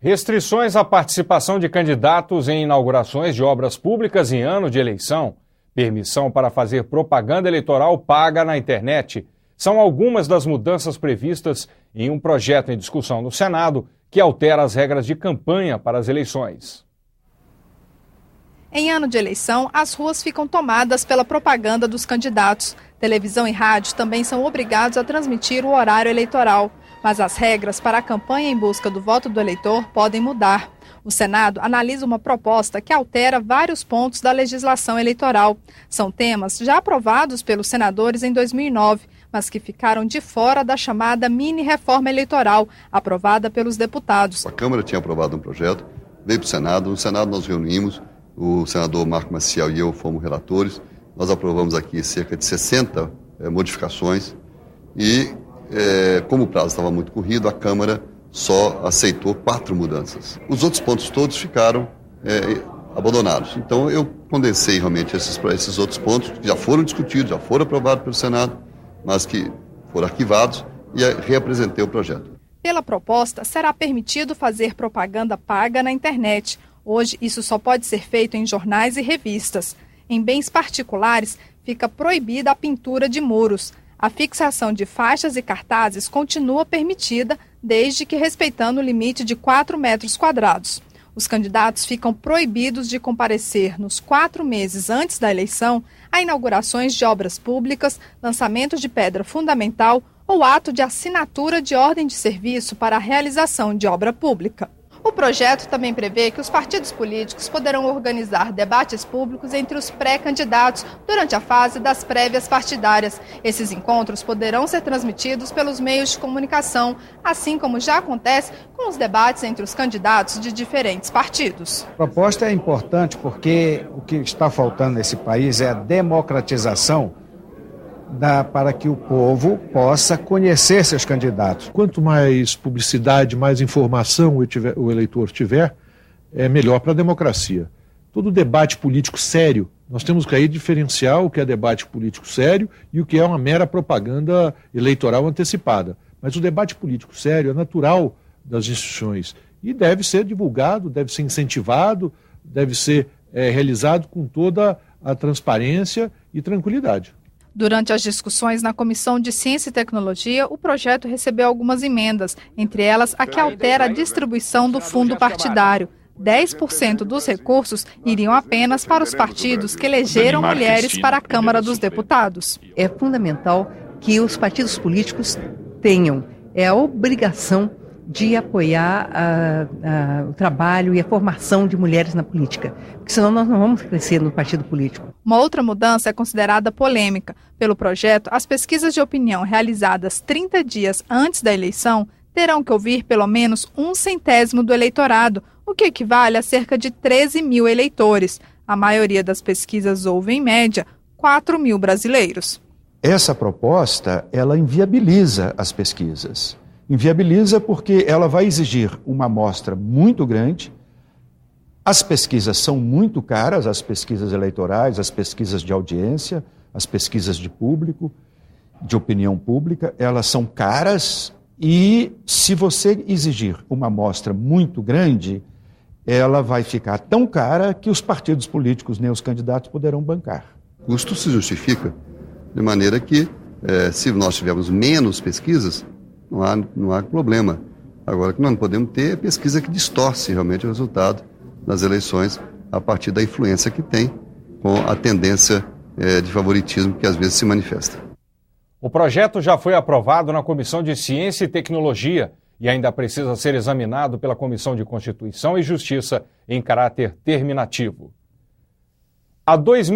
Restrições à participação de candidatos em inaugurações de obras públicas em ano de eleição, permissão para fazer propaganda eleitoral paga na internet, são algumas das mudanças previstas em um projeto em discussão no Senado que altera as regras de campanha para as eleições. Em ano de eleição, as ruas ficam tomadas pela propaganda dos candidatos. Televisão e rádio também são obrigados a transmitir o horário eleitoral. Mas as regras para a campanha em busca do voto do eleitor podem mudar. O Senado analisa uma proposta que altera vários pontos da legislação eleitoral. São temas já aprovados pelos senadores em 2009, mas que ficaram de fora da chamada mini-reforma eleitoral, aprovada pelos deputados. A Câmara tinha aprovado um projeto, veio para o Senado. No Senado nós reunimos, o senador Marco Maciel e eu fomos relatores. Nós aprovamos aqui cerca de 60 modificações e, como o prazo estava muito corrido, a Câmara só aceitou 4 mudanças. Os outros pontos todos ficaram abandonados. Então eu condensei realmente esses outros pontos que já foram discutidos, já foram aprovados pelo Senado, mas que foram arquivados, e reapresentei o projeto. Pela proposta, será permitido fazer propaganda paga na internet. Hoje, isso só pode ser feito em jornais e revistas. Em bens particulares, fica proibida a pintura de muros. A fixação de faixas e cartazes continua permitida, desde que respeitando o limite de 4 metros quadrados. Os candidatos ficam proibidos de comparecer nos 4 meses antes da eleição a inaugurações de obras públicas, lançamento de pedra fundamental ou ato de assinatura de ordem de serviço para a realização de obra pública. O projeto também prevê que os partidos políticos poderão organizar debates públicos entre os pré-candidatos durante a fase das prévias partidárias. Esses encontros poderão ser transmitidos pelos meios de comunicação, assim como já acontece com os debates entre os candidatos de diferentes partidos. A proposta é importante porque o que está faltando nesse país é a democratização para que o povo possa conhecer seus candidatos. Quanto mais publicidade, mais informação o eleitor tiver, é melhor para a democracia. Todo debate político sério, nós temos que aí diferenciar o que é debate político sério e o que é uma mera propaganda eleitoral antecipada. Mas o debate político sério é natural das instituições e deve ser divulgado, deve ser incentivado, deve ser realizado com toda a transparência e tranquilidade. Durante as discussões na Comissão de Ciência e Tecnologia, o projeto recebeu algumas emendas, entre elas a que altera a distribuição do fundo partidário. 10% dos recursos iriam apenas para os partidos que elegeram mulheres para a Câmara dos Deputados. É fundamental que os partidos políticos tenham a obrigação de apoiar o trabalho e a formação de mulheres na política, porque senão nós não vamos crescer no partido político. Uma outra mudança é considerada polêmica. Pelo projeto, as pesquisas de opinião realizadas 30 dias antes da eleição terão que ouvir pelo menos 1/100º do eleitorado, o que equivale a cerca de 13 mil eleitores. A maioria das pesquisas ouve, em média, 4 mil brasileiros. Essa proposta, ela inviabiliza as pesquisas. Inviabiliza porque ela vai exigir uma amostra muito grande. As pesquisas são muito caras, as pesquisas eleitorais, as pesquisas de audiência, as pesquisas de público, de opinião pública, elas são caras e se você exigir uma amostra muito grande, ela vai ficar tão cara que os partidos políticos nem os candidatos poderão bancar. O custo se justifica de maneira que, se nós tivermos menos pesquisas, não há problema. Agora, o que nós não podemos ter é pesquisa que distorce realmente o resultado das eleições a partir da influência que tem com a tendência de favoritismo que às vezes se manifesta. O projeto já foi aprovado na Comissão de Ciência e Tecnologia e ainda precisa ser examinado pela Comissão de Constituição e Justiça em caráter terminativo. Há 2 meses